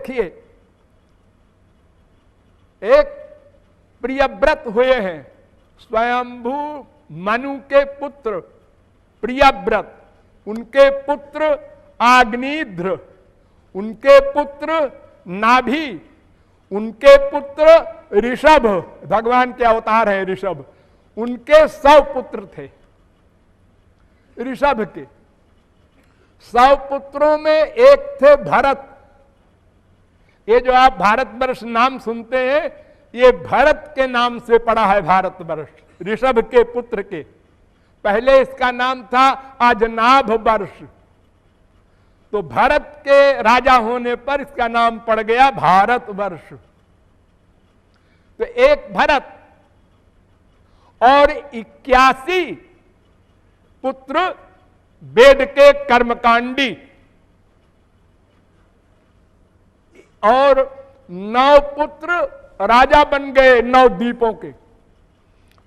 देखिए, एक प्रियव्रत हुए हैं, स्वयंभू मनु के पुत्र प्रियव्रत, उनके पुत्र आग्निध्र, उनके पुत्र नाभि, उनके पुत्र ऋषभ, भगवान के अवतार है ऋषभ, उनके 100 पुत्र थे ऋषभ के। 100 पुत्रों में एक थे भरत। ये जो आप भारतवर्ष नाम सुनते हैं, ये भरत के नाम से पड़ा है भारतवर्ष, ऋषभ के पुत्र के। पहले इसका नाम था अजनाभ वर्ष, तो भरत के राजा होने पर इसका नाम पड़ गया भारतवर्ष। तो एक भरत और 81 पुत्र वेद के कर्मकांडी, और 9 पुत्र राजा बन गए 9 द्वीपों के,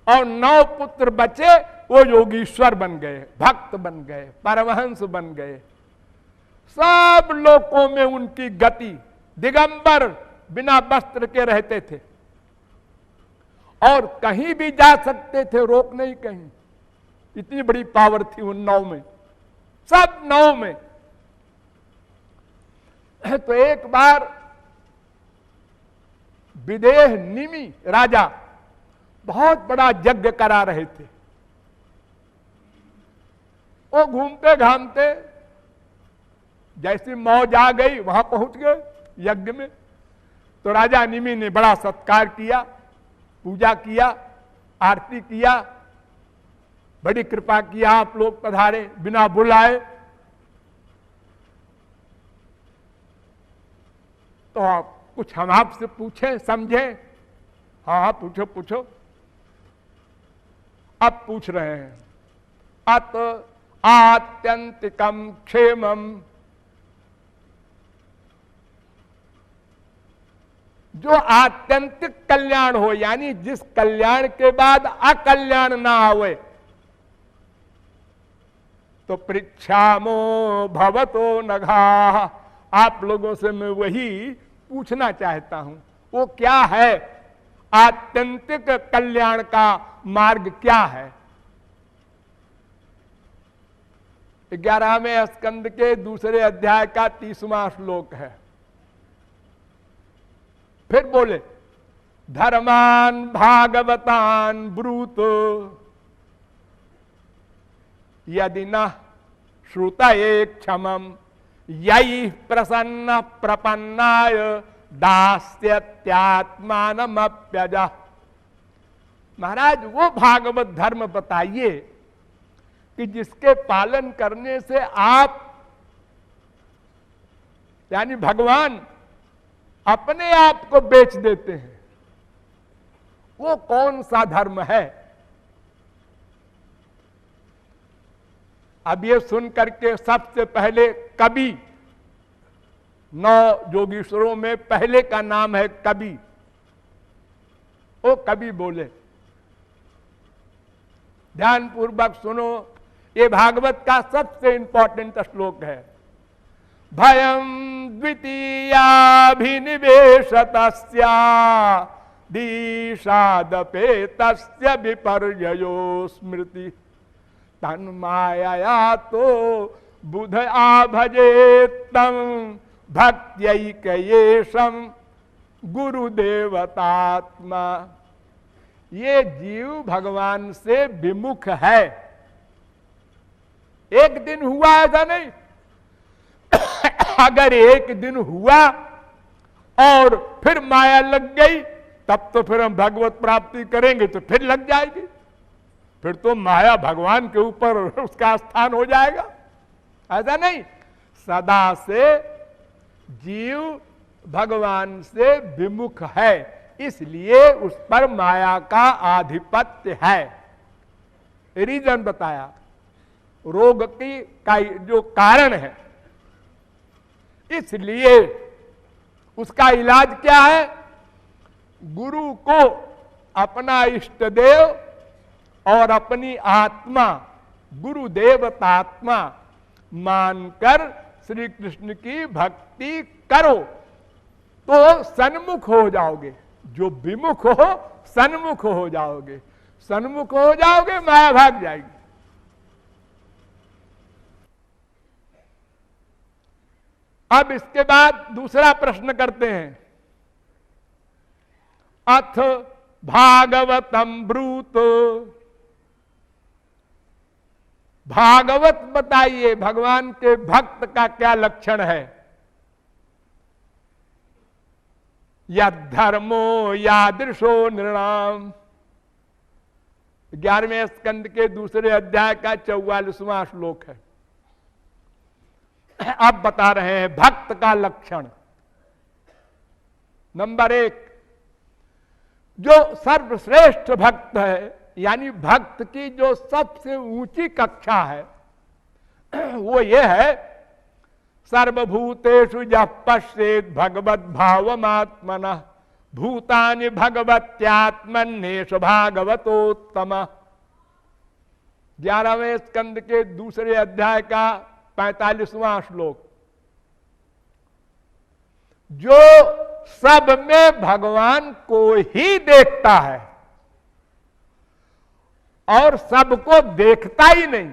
और 9 पुत्र बचे, वो योगीश्वर बन गए, भक्त बन गए, परमहंस बन गए। सब लोकों में उनकी गति, दिगंबर बिना वस्त्र के रहते थे और कहीं भी जा सकते थे, रोक नहीं कहीं। इतनी बड़ी पावर थी उन 9 में, सब 9 में। तो एक बार विदेह निमि राजा बहुत बड़ा यज्ञ करा रहे थे। वो घूमते घामते जैसी मौज आ गई, वहां पहुंच गए यज्ञ में। तो राजा निमि ने बड़ा सत्कार किया, पूजा किया, आरती किया, बड़ी कृपा किया, आप लोग पधारे बिना बुलाए। तो आप कुछ हम आपसे पूछे, समझे? हाँ पूछो पूछो। अब पूछ रहे हैं, अत आत्यंतिकम क्षेमम, जो आत्यंतिक कल्याण हो, यानी जिस कल्याण के बाद अकल्याण ना आवे, तो पृच्छामो भवतो नघा, आप लोगों से मैं वही पूछना चाहता हूं। वो क्या है? आत्यंतिक कल्याण का मार्ग क्या है? 11वें स्कंद के दूसरे अध्याय का 30वां श्लोक है। फिर बोले, धर्मान भागवतान ब्रूत यदि न श्रुतये क्षमम यई प्रसन्न प्रपन्नाय दास्यत्यात्मानमप्यजा। महाराज वो भागवत धर्म बताइए कि जिसके पालन करने से आप, यानी भगवान अपने आप को बेच देते हैं। वो कौन सा धर्म है? अब ये सुन करके सबसे पहले कवि, 9 योगीश्वरों में पहले का नाम है कवि। वो कवि बोले, ध्यान पूर्वक सुनो, ये भागवत का सबसे इंपॉर्टेंट श्लोक है। भयम द्वितीयाभिनिवेशतस्या दीशादपेतस्य विपर्ययो स्मृति तन्माया तो बुध आभजेत्तम भक्त्यैकयेशम गुरुदेवतात्मा। ये जीव भगवान से विमुख है। एक दिन हुआ ऐसा नहीं। अगर एक दिन हुआ और फिर माया लग गई, तब तो फिर हम भगवत प्राप्ति करेंगे तो फिर लग जाएगी, फिर तो माया भगवान के ऊपर उसका स्थान हो जाएगा। ऐसा नहीं, सदा से जीव भगवान से विमुख है, इसलिए उस पर माया का आधिपत्य है। रीजन बताया, रोग की का जो कारण है, इसलिए उसका इलाज क्या है? गुरु को अपना इष्ट देव और अपनी आत्मा गुरुदेवतात्मा मानकर श्री कृष्ण की भक्ति करो। तो सन्मुख हो जाओगे, जो विमुख हो सन्मुख हो जाओगे, सन्मुख हो जाओगे माया भाग जाएगी। अब इसके बाद दूसरा प्रश्न करते हैं, अथ भागवतम ब्रूत, भागवत बताइए भगवान के भक्त का क्या लक्षण है। या धर्मो यादृशो नृणाम, 11वें स्कंद के दूसरे अध्याय का 44वां श्लोक है। अब बता रहे हैं भक्त का लक्षण। नंबर 1, जो सर्वश्रेष्ठ भक्त है, यानी भक्त की जो सबसे ऊंची कक्षा है, वो ये है, सर्वभूतेषु यः पश्येत् भगवत भावमात्मनः भूतानि भगवत्यात्मन्येष भागवतोत्तम। 11वें स्कंद के दूसरे अध्याय का 45वां श्लोक। जो सब में भगवान को ही देखता है और सबको देखता ही नहीं,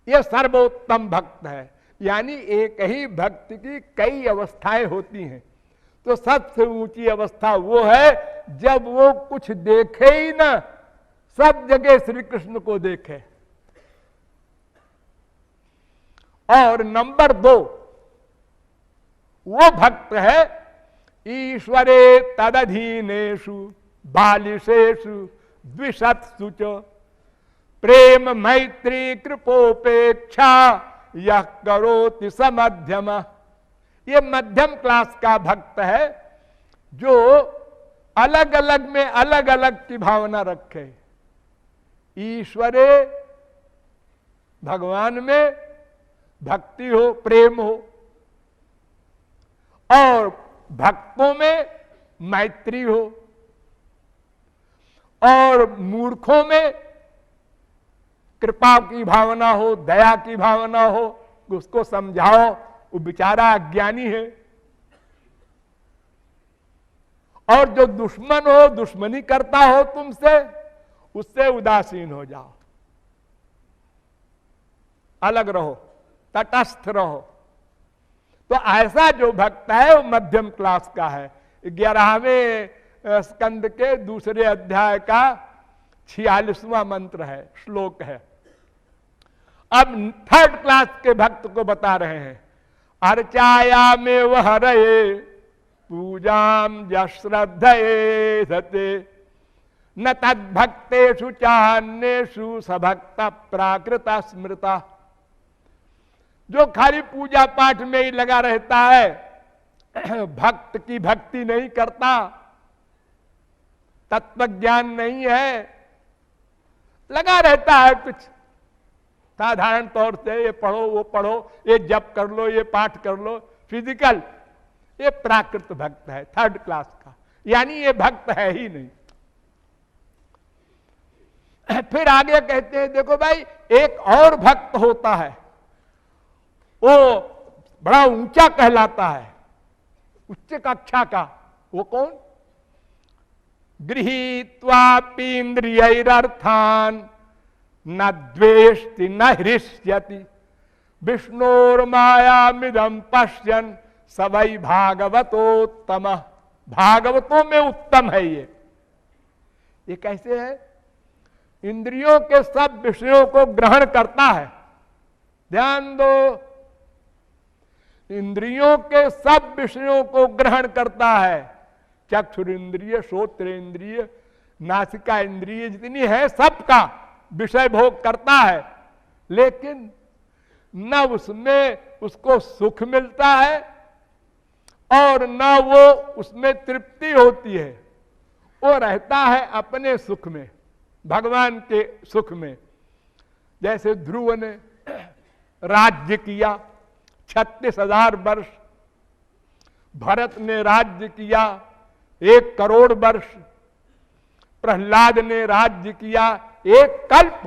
यह सर्वोत्तम भक्त है। यानी एक ही भक्त की कई अवस्थाएं होती हैं, तो सबसे ऊंची अवस्था वो है जब वो कुछ देखे ही ना, सब जगह श्री कृष्ण को देखे। और नंबर 2, वो भक्त है ईश्वरे तदधीनेषु बालिशेषु द्विषत्सु च प्रेम मैत्री कृपोपेक्षा यह करोति समध्यम। ये मध्यम क्लास का भक्त है जो अलग अलग में अलग अलग की भावना रखे। ईश्वरे, भगवान में भक्ति हो, प्रेम हो, और भक्तों में मैत्री हो, और मूर्खों में कृपा की भावना हो, दया की भावना हो, उसको समझाओ, वो बेचारा अज्ञानी है। और जो दुश्मन हो, दुश्मनी करता हो तुमसे, उससे उदासीन हो जाओ, अलग रहो, तटस्थ रहो। तो ऐसा जो भक्त है वो मध्यम क्लास का है। 11वें स्कंद के दूसरे अध्याय का 46वां मंत्र है, श्लोक है। अब थर्ड क्लास के भक्त को बता रहे हैं, अर्चाया में वह हरे पूजाम यश्रद्धये सते न तद्भक्तेषु चान्येषु सभक्त प्राकृत स्मृता। जो खाली पूजा पाठ में ही लगा रहता है, भक्त की भक्ति नहीं करता, तत्व ज्ञान नहीं है, लगा रहता है कुछ साधारण तौर से, ये पढ़ो वो पढ़ो, ये जप कर लो, ये पाठ कर लो, फिजिकल, ये प्राकृत भक्त है, थर्ड क्लास का, यानी ये भक्त है ही नहीं। फिर आगे कहते हैं, देखो भाई एक और भक्त होता है, वो बड़ा ऊंचा कहलाता है, उच्च कक्षा का। वो कौन? गृहीत्वापीन्द्रियैरर्थान् न द्वेष्टि न हृष्यति विष्णोर्मायामिदं पश्यन् स वै भागवतोत्तम। भागवतों में उत्तम है ये कैसे है? इंद्रियों के सब विषयों को ग्रहण करता है। ध्यान दो, इंद्रियों के सब विषयों को ग्रहण करता है। चक्षुर इंद्रिय, श्रोत्र इंद्रिय, नासिका इंद्रिय जितनी है सबका विषय भोग करता है, लेकिन न उसमें उसको सुख मिलता है और न वो उसमें तृप्ति होती है। वो रहता है अपने सुख में, भगवान के सुख में। जैसे ध्रुव ने राज्य किया 36,000 वर्ष, भरत ने राज्य किया 1 करोड़ वर्ष, प्रहलाद ने राज्य किया 1 कल्प,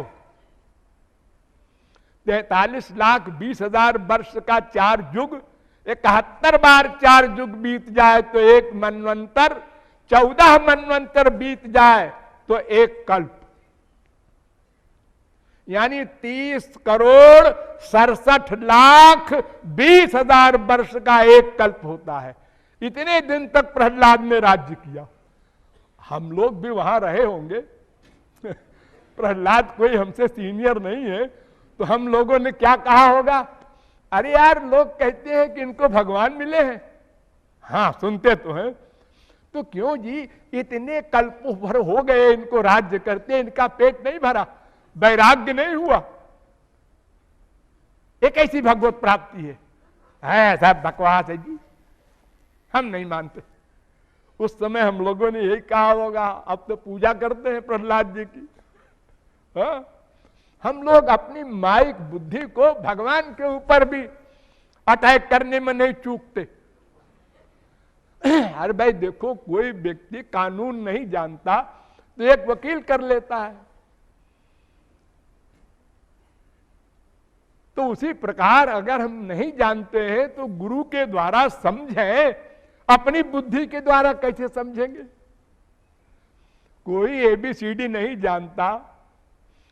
43,20,000 वर्ष का 4 युग 71 बार 4 युग बीत जाए तो एक मनवंतर, 14 मनवंतर बीत जाए तो एक कल्प, यानी 30,67,20,000 वर्ष का एक कल्प होता है। इतने दिन तक प्रहलाद ने राज्य किया। हम लोग भी वहां रहे होंगे। प्रहलाद कोई हमसे सीनियर नहीं है, तो हम लोगों ने क्या कहा होगा, अरे यार लोग कहते हैं कि इनको भगवान मिले हैं। हाँ सुनते तो हैं, तो क्यों जी इतने कल्पों भर हो गए इनको राज्य करते, इनका पेट नहीं भरा, वैराग्य नहीं हुआ, ये कैसी भगवत प्राप्ति है सब बकवास है जी, हम नहीं मानते। उस समय हम लोगों ने यही कहा होगा, अब तो पूजा करते हैं प्रहलाद जी की। हाँ? हम लोग अपनी माइक बुद्धि को भगवान के ऊपर भी अटैक करने में नहीं चूकते। अरे भाई देखो, कोई व्यक्ति कानून नहीं जानता तो एक वकील कर लेता है, तो उसी प्रकार अगर हम नहीं जानते हैं तो गुरु के द्वारा समझें, अपनी बुद्धि के द्वारा कैसे समझेंगे। कोई ABCD नहीं जानता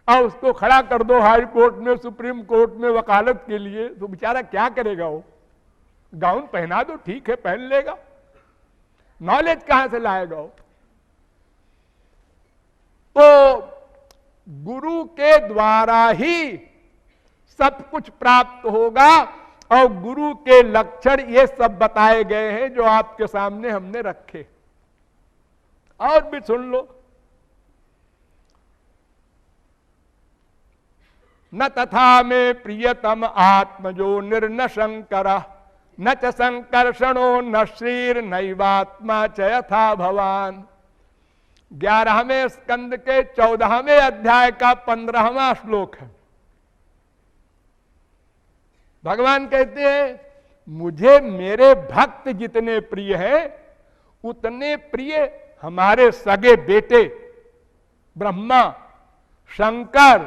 और उसको खड़ा कर दो हाई कोर्ट में, सुप्रीम कोर्ट में वकालत के लिए, तो बेचारा क्या करेगा। वो गाउन पहना दो, ठीक है पहन लेगा, नॉलेज कहां से लाएगा वो। तो गुरु के द्वारा ही सब कुछ प्राप्त होगा, और गुरु के लक्षण ये सब बताए गए हैं जो आपके सामने हमने रखे। और भी सुन लो, न तथा में प्रियतम आत्मजो निर्न शंकर, न च संकर्षणो न श्रीर नैवात्मा च यथा भवान। 11वें स्कंद के 14वें अध्याय का 15वां श्लोक है। भगवान कहते हैं, मुझे मेरे भक्त जितने प्रिय हैं उतने प्रिय हमारे सगे बेटे ब्रह्मा, शंकर,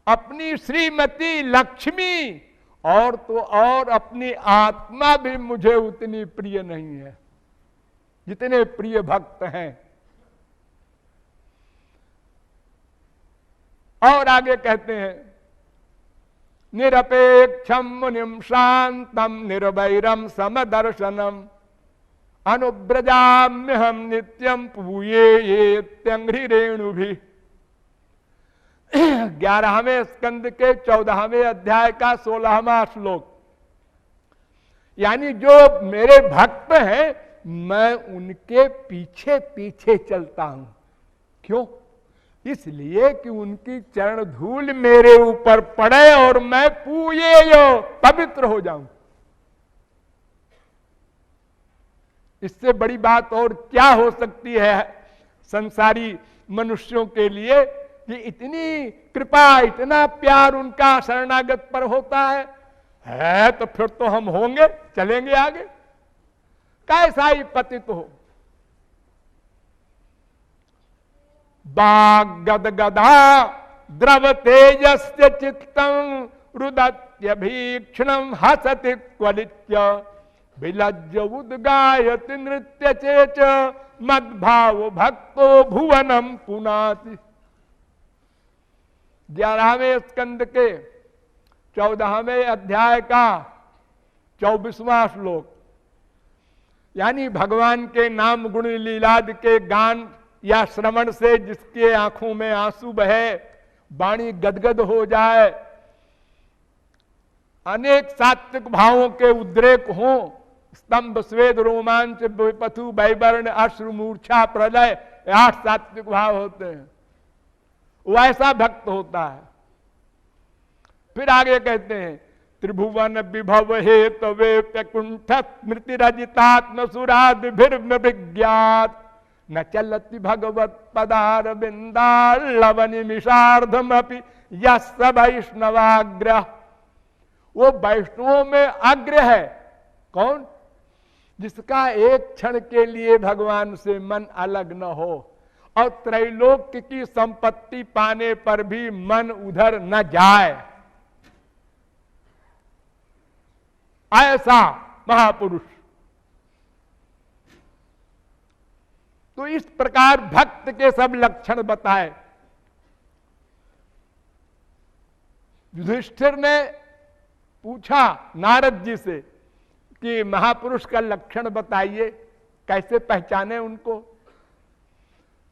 अपनी श्रीमती लक्ष्मी, और तो और अपनी आत्मा भी मुझे उतनी प्रिय नहीं है जितने प्रिय भक्त हैं। और आगे कहते हैं, निरपेक्षम मुनिम शांतम निर्वैरम समदर्शनम अनुब्रजाम्य हम नित्यम पूये ये त्यंघ्रि रेणु भी। 11वें स्कंद के 14वें अध्याय का 16वां श्लोक, यानी जो मेरे भक्त हैं मैं उनके पीछे पीछे चलता हूं। क्यों? इसलिए कि उनकी चरण धूल मेरे ऊपर पड़े और मैं पूजेयो पवित्र हो जाऊं। इससे बड़ी बात और क्या हो सकती है संसारी मनुष्यों के लिए कि इतनी कृपा, इतना प्यार उनका शरणागत पर होता है तो फिर तो हम होंगे, चलेंगे आगे, कैसा ही पतित हो। बाग गदगदा द्रव तेजस्य चित्तम रुदत्यभीक्षणम हसति क्वलित्य विलज्ज उद्गायति नृत्य चेच मद्भाव भक्तो भुवनम पुनाति। 11वें स्कंद के 14वें अध्याय का 24वां श्लोक, यानी भगवान के नाम गुण लीलाद के गान या श्रवण से जिसके आंखों में आंसू बहे, वाणी गदगद हो जाए, अनेक सात्विक भावों के उद्रेक हों, स्तंभ स्वेद रोमांच विपथु वैवर्ण अश्रु मूर्छा प्रलय, 8 सात्विक भाव होते हैं, वैसा भक्त होता है। फिर आगे कहते हैं, त्रिभुवन विभव हे तवे प्यकुंठ स्मृति रजितात्म सुराद विज्ञात न चलति भगवत पदार बिंदालवनि मिषार्धमपि यस वैष्णवाग्रह। वो वैष्णवों में अग्र है। कौन? जिसका एक क्षण के लिए भगवान से मन अलग न हो और त्रैलोक्य की संपत्ति पाने पर भी मन उधर न जाए, ऐसा महापुरुष। तो इस प्रकार भक्त के सब लक्षण बताए। युधिष्ठिर ने पूछा नारद जी से कि महापुरुष का लक्षण बताइए, कैसे पहचाने उनको।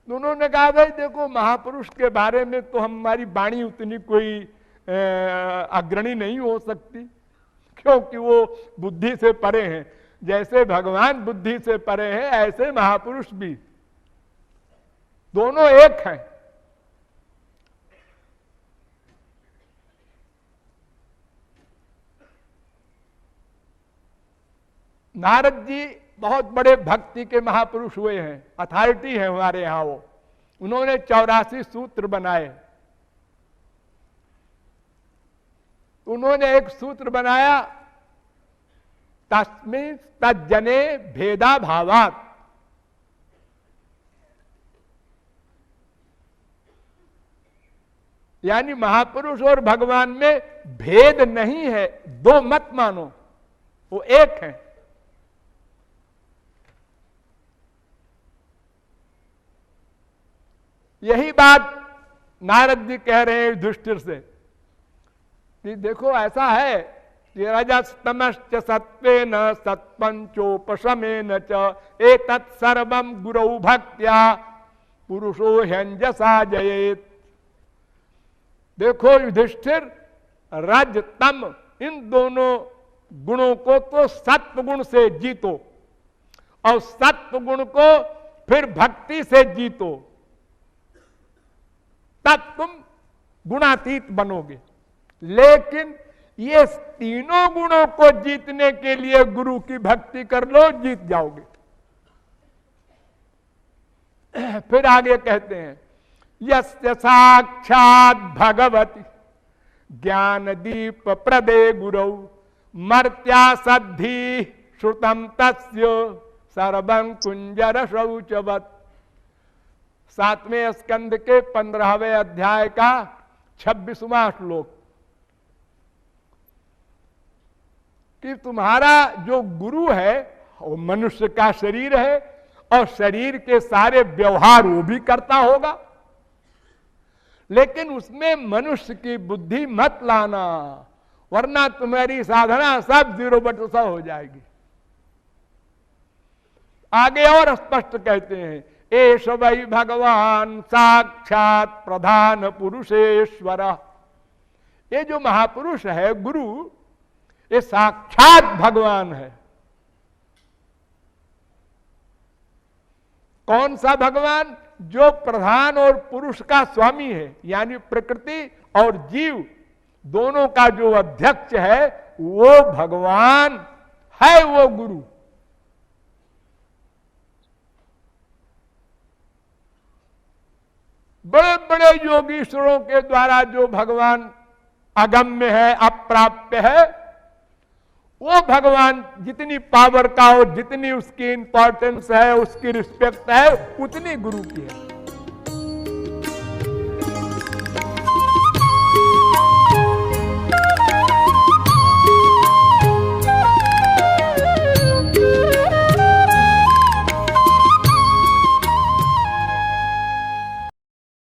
उन्होंने कहा भाई देखो, महापुरुष के बारे में तो हमारी वाणी उतनी कोई अग्रणी नहीं हो सकती, क्योंकि वो बुद्धि से परे हैं। जैसे भगवान बुद्धि से परे हैं, ऐसे महापुरुष भी, दोनों एक हैं। नारद जी बहुत बड़े भक्ति के महापुरुष हुए हैं, अथॉरिटी है हमारे यहां वो। उन्होंने 84 सूत्र बनाए। उन्होंने एक सूत्र बनाया, तस्मिन् तज्जने भेदा भावात्। यानी महापुरुष और भगवान में भेद नहीं है, दो मत मानो, वो एक है। यही बात नारद जी कह रहे हैं युधिष्ठिर से कि देखो ऐसा है कि रजस्तमश्च सत्वेन सत्पंचोपशमेन च एतत् सर्वं गुरौ भक्त्या पुरुषो ह्यंजसा जयेत्। देखो युधिष्ठिर, रज तम इन दोनों गुणों को तो सत्व गुण से जीतो, और सत्व गुण को फिर भक्ति से जीतो, तब तुम गुणातीत बनोगे। लेकिन ये तीनों गुणों को जीतने के लिए गुरु की भक्ति कर लो, जीत जाओगे। फिर आगे कहते हैं, यस्य साक्षात् भगवती ज्ञान दीप प्रदे गुरौ मर्त्या सद्धि श्रुतम तस्य सर्वं कुंजर शौचवत्। 7वें स्कंद के 15वें अध्याय का 26वां श्लोक, कि तुम्हारा जो गुरु है वो मनुष्य का शरीर है, और शरीर के सारे व्यवहार वो भी करता होगा, लेकिन उसमें मनुष्य की बुद्धि मत लाना, वरना तुम्हारी साधना सब 0 हो जाएगी। आगे और स्पष्ट कहते हैं, एष वै भगवान साक्षात प्रधान पुरुषेश्वर। ये जो महापुरुष है गुरु, ये साक्षात भगवान है। कौन सा भगवान? जो प्रधान और पुरुष का स्वामी है, यानी प्रकृति और जीव दोनों का जो अध्यक्ष है, वो भगवान है, वो गुरु। बड़े बड़े योगीश्वरों के द्वारा जो भगवान अगम्य है, अप्राप्य है, वो भगवान जितनी पावर का और जितनी उसकी इंपॉर्टेंस है, उसकी रिस्पेक्ट है, उतनी गुरु की है।